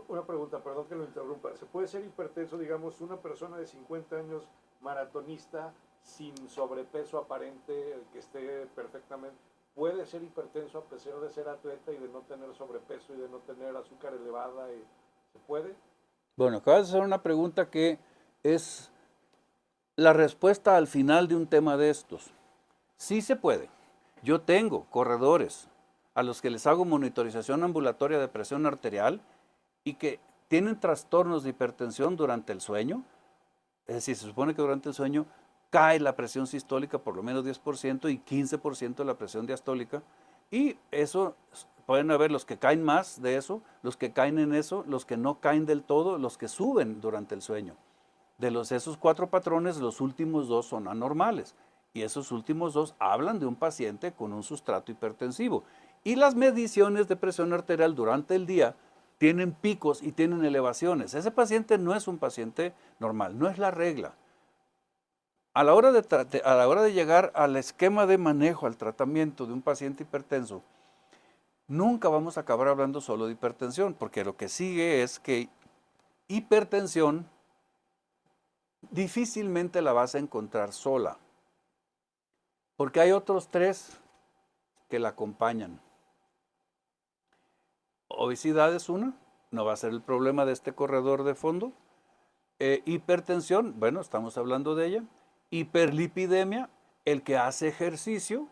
Una pregunta, perdón que lo interrumpa. ¿Se puede ser hipertenso, digamos, una persona de 50 años maratonista sin sobrepeso aparente, que esté perfectamente, puede ser hipertenso a pesar de ser atleta y de no tener sobrepeso y de no tener azúcar elevada? ¿Se puede? Bueno, acabas de hacer una pregunta que es la respuesta al final de un tema de estos. Sí se puede. Yo tengo corredores a los que les hago monitorización ambulatoria de presión arterial y que tienen trastornos de hipertensión durante el sueño. Es decir, se supone que durante el sueño cae la presión sistólica por lo menos 10% y 15% la presión diastólica. Y eso, pueden haber los que caen más de eso, los que caen en eso, los que no caen del todo, los que suben durante el sueño. Esos 4 patrones, los últimos 2 son anormales. Y esos últimos 2 hablan de un paciente con un sustrato hipertensivo. Y las mediciones de presión arterial durante el día tienen picos y tienen elevaciones. Ese paciente no es un paciente normal, no es la regla. A la hora de llegar al esquema de manejo, al tratamiento de un paciente hipertenso, nunca vamos a acabar hablando solo de hipertensión, porque lo que sigue es que hipertensión difícilmente la vas a encontrar sola, porque hay otros 3 que la acompañan. Obesidad es una, no va a ser el problema de este corredor de fondo. Hipertensión, bueno, estamos hablando de ella. Hiperlipidemia, el que hace ejercicio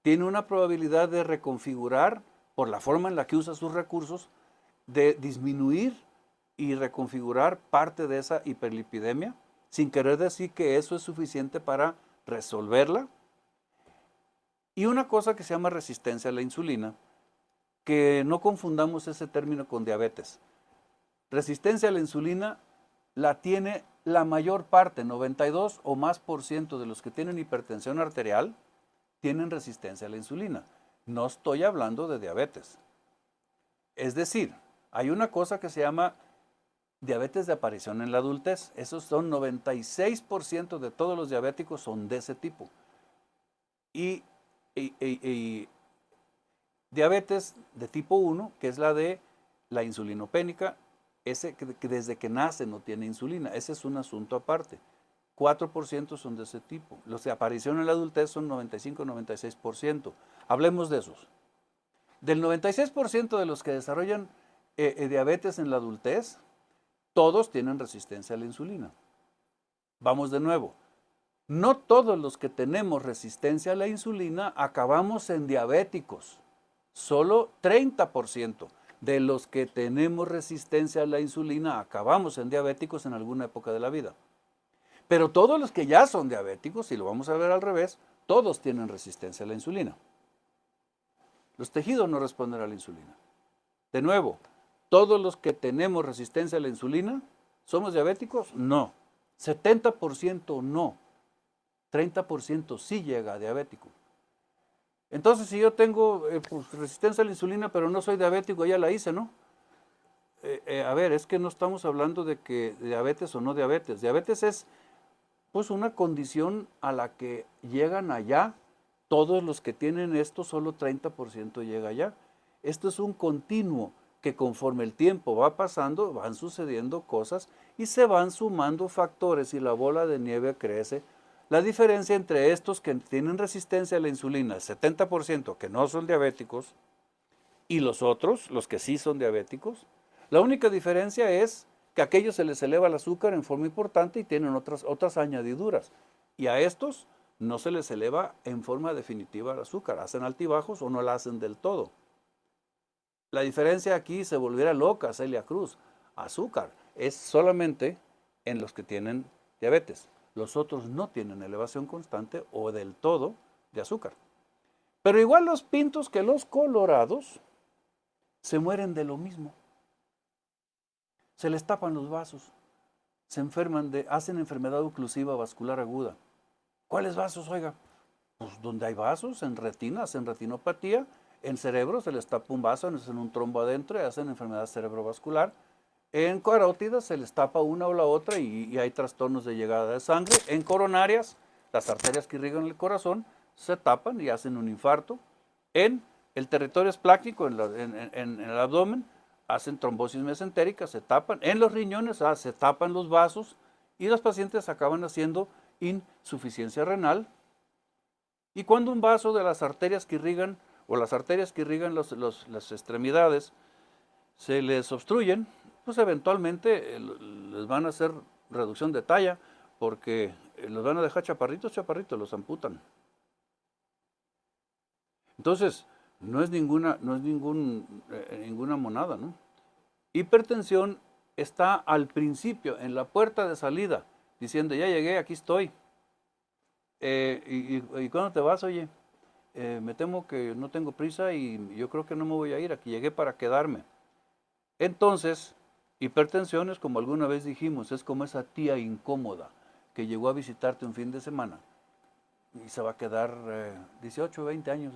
tiene una probabilidad de reconfigurar, por la forma en la que usa sus recursos, de disminuir y reconfigurar parte de esa hiperlipidemia, sin querer decir que eso es suficiente para resolverla. Y una cosa que se llama resistencia a la insulina, que no confundamos ese término con diabetes. Resistencia a la insulina la tiene la mayor parte, 92 o más por ciento de los que tienen hipertensión arterial, tienen resistencia a la insulina. No estoy hablando de diabetes. Es decir, hay una cosa que se llama diabetes de aparición en la adultez. Esos son 96% de todos los diabéticos son de ese tipo. Y diabetes de tipo 1, que es la de la insulinopénica, ese que desde que nace no tiene insulina. Ese es un asunto aparte. 4% son de ese tipo. Los de aparición en la adultez son 95-96%. Hablemos de esos. Del 96% de los que desarrollan diabetes en la adultez, todos tienen resistencia a la insulina. Vamos de nuevo. No todos los que tenemos resistencia a la insulina acabamos en diabéticos. Solo 30% de los que tenemos resistencia a la insulina acabamos en diabéticos en alguna época de la vida. Pero todos los que ya son diabéticos, y lo vamos a ver al revés, todos tienen resistencia a la insulina. Los tejidos no responden a la insulina. De nuevo, todos los que tenemos resistencia a la insulina, ¿somos diabéticos? No. 70% no. 30% sí llega a diabético. Entonces, si yo tengo pues, resistencia a la insulina, pero no soy diabético, ya la hice, ¿no? A ver, es que no estamos hablando de que diabetes o no diabetes. Diabetes es pues una condición a la que llegan allá. Todos los que tienen esto, solo 30% llega allá. Esto es un continuo que conforme el tiempo va pasando, van sucediendo cosas y se van sumando factores y la bola de nieve crece. La diferencia entre estos que tienen resistencia a la insulina, el 70% que no son diabéticos, y los otros, los que sí son diabéticos, la única diferencia es que a aquellos se les eleva el azúcar en forma importante y tienen otras añadiduras. Y a estos no se les eleva en forma definitiva el azúcar. Hacen altibajos o no la hacen del todo. La diferencia aquí se volviera loca, Celia Cruz. Azúcar es solamente en los que tienen diabetes. Los otros no tienen elevación constante o del todo de azúcar. Pero igual los pintos que los colorados se mueren de lo mismo. Se les tapan los vasos, se enferman hacen enfermedad oclusiva vascular aguda. ¿Cuáles vasos, oiga? Pues donde hay vasos, en retinas, en retinopatía, en cerebro se les tapa un vaso, hacen un trombo adentro y hacen enfermedad cerebrovascular. En carótidas se les tapa una o la otra y hay trastornos de llegada de sangre. En coronarias, las arterias que irrigan el corazón se tapan y hacen un infarto. En el territorio esplácnico, en el abdomen, hacen trombosis mesentérica, se tapan, en los riñones se tapan los vasos y los pacientes acaban haciendo insuficiencia renal. Y cuando un vaso de las arterias que irrigan, o las arterias que irrigan las extremidades, se les obstruyen, pues eventualmente les van a hacer reducción de talla, porque los van a dejar chaparritos, los amputan. Entonces, no es ninguna monada, ¿no? Hipertensión está al principio, en la puerta de salida, diciendo, ya llegué, aquí estoy. ¿Y cuándo te vas, oye? Me temo que no tengo prisa y yo creo que no me voy a ir, aquí llegué para quedarme. Entonces, hipertensión es como alguna vez dijimos, es como esa tía incómoda que llegó a visitarte un fin de semana y se va a quedar 18 o 20 años